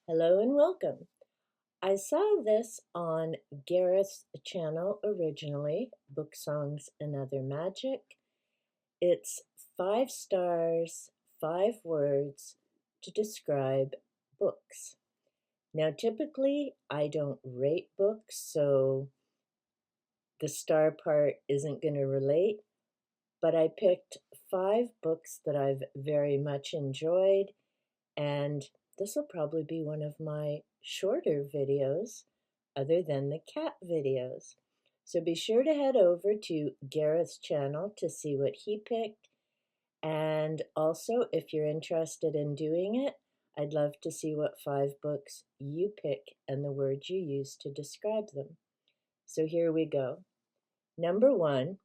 Hello and welcome. I saw this on Gareth's channel originally, Book Songs and Other Magic. It's 5 stars, 5 words to describe books. Now, typically, I don't rate books, so the star part isn't going to relate, but I picked 5 books that I've very much enjoyed, and this will probably be one of my shorter videos other than the cat videos. So be sure to head over to Gareth's channel to see what he picked. And also, if you're interested in doing it, I'd love to see what 5 books you pick and the words you use to describe them. So here we go. Number 1, of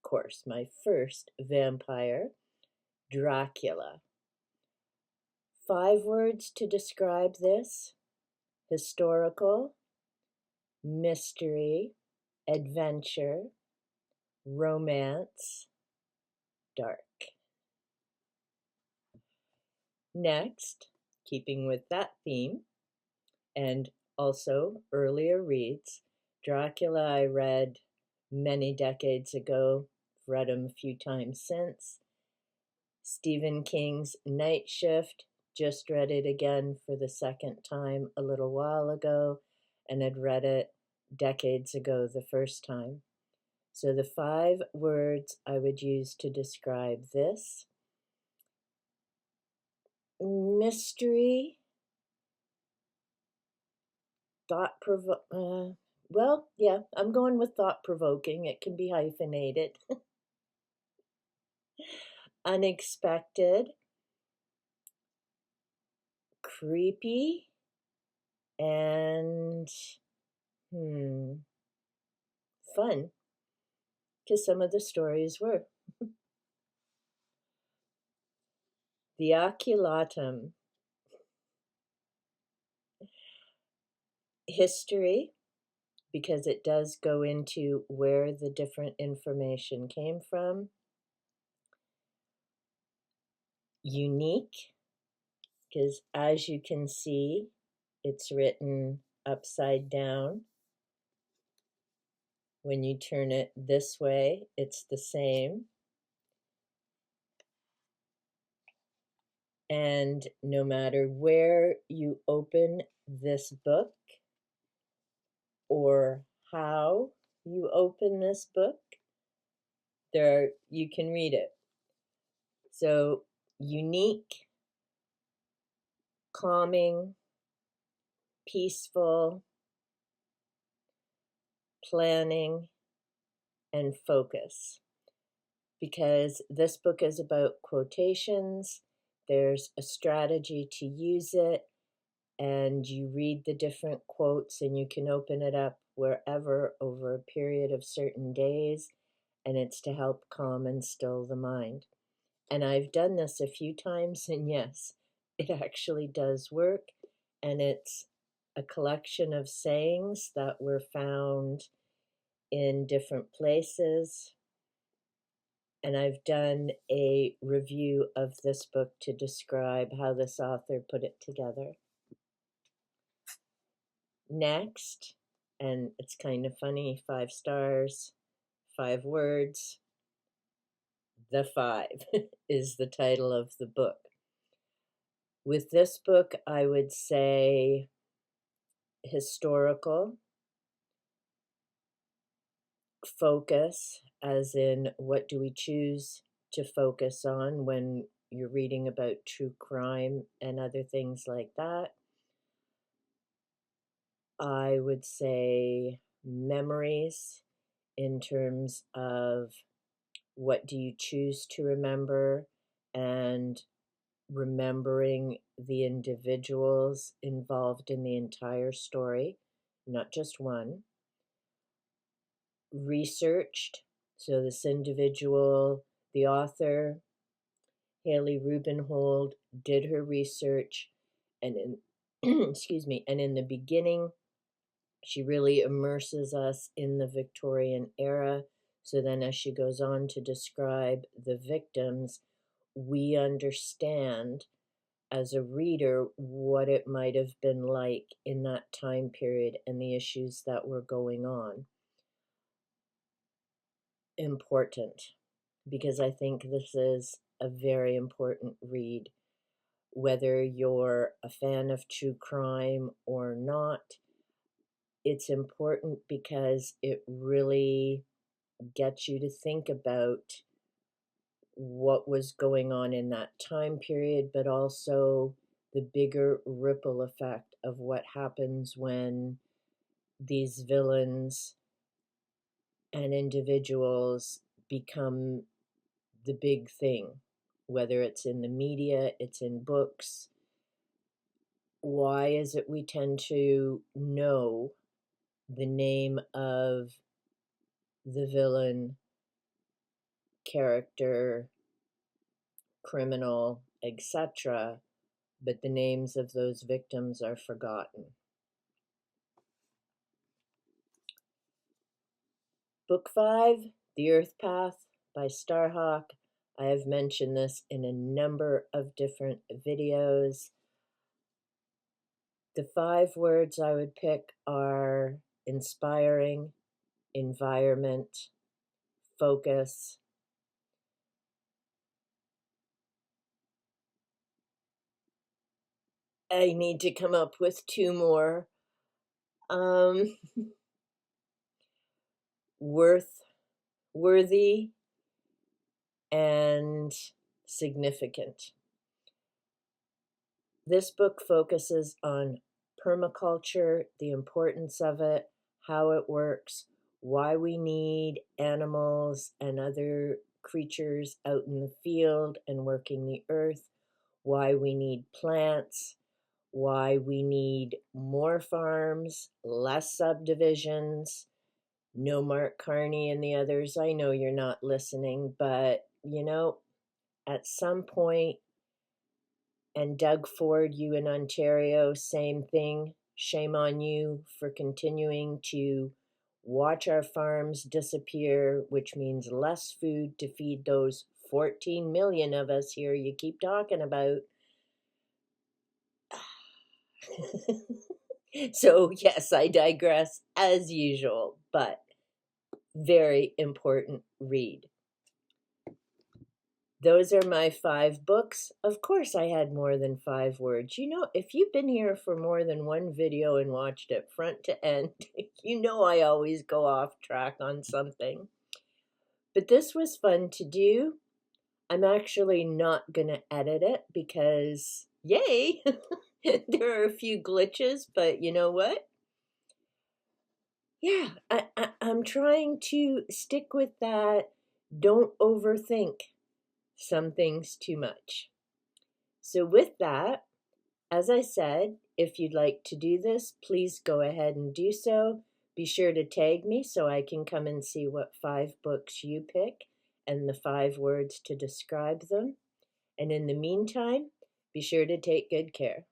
course, my first vampire, Dracula. 5 words to describe this: historical, mystery, adventure, romance, dark. Next, keeping with that theme, and also earlier reads, Dracula I read many decades ago, read him a few times since. Stephen King's Night Shift, just read it again for the second time a little while ago, and had read it decades ago the first time. So the 5 words I would use to describe this: mystery, thought-provoking. Well, yeah, I'm going with thought-provoking. It can be hyphenated. Unexpected, creepy, and fun, because some of the stories were. The Oculatum. History, because it does go into where the different information came from. Unique, because as you can see, it's written upside down. When you turn it this way, it's the same. And no matter where you open this book or how you open this book, you can read it. So unique, calming, peaceful, planning, and focus. Because this book is about quotations, there's a strategy to use it, and you read the different quotes and you can open it up wherever over a period of certain days, and it's to help calm and still the mind. And I've done this a few times, and yes, it actually does work. And it's a collection of sayings that were found in different places. And I've done a review of this book to describe how this author put it together. Next, and it's kind of funny, 5 stars, 5 words. The 5 is the title of the book. With this book, I would say historical, focus, as in what do we choose to focus on when you're reading about true crime and other things like that. I would say memories, in terms of what do you choose to remember, and remembering the individuals involved in the entire story, not just one. Researched, so this individual, the author, Hallie Rubenhold, did her research, and in excuse me, and in the beginning, she really immerses us in the Victorian era. So then as she goes on to describe the victims, we understand as a reader what it might have been like in that time period and the issues that were going on. Important, because I think this is a very important read. Whether you're a fan of true crime or not, it's important because it really gets you to think about what was going on in that time period, but also the bigger ripple effect of what happens when these villains and individuals become the big thing, whether it's in the media, it's in books. Why is it we tend to know the name of the villain, character, criminal, etc., but the names of those victims are forgotten? Book 5, The Earth Path by Starhawk. I have mentioned this in a number of different videos. The 5 words I would pick are inspiring, environment, focus. I need to come up with 2 more. Worthy and significant. This book focuses on permaculture, the importance of it, how it works, why we need animals and other creatures out in the field and working the earth, why we need plants, why we need more farms, less subdivisions, no Mark Carney and the others. I know you're not listening, but at some point, and Doug Ford, you in Ontario, same thing. Shame on you for continuing to watch our farms disappear, which means less food to feed those 14 million of us here you keep talking about. So, yes, I digress as usual, but very important read. Those are my 5 books. Of course, I had more than 5 words. If you've been here for more than one video and watched it front to end, I always go off track on something. But this was fun to do. I'm actually not going to edit it because, yay, there are a few glitches, but you know what? Yeah, I'm trying to stick with that. Don't overthink some things too much. So with that, as I said, if you'd like to do this, please go ahead and do so. Be sure to tag me so I can come and see what 5 books you pick and the 5 words to describe them. And in the meantime, be sure to take good care.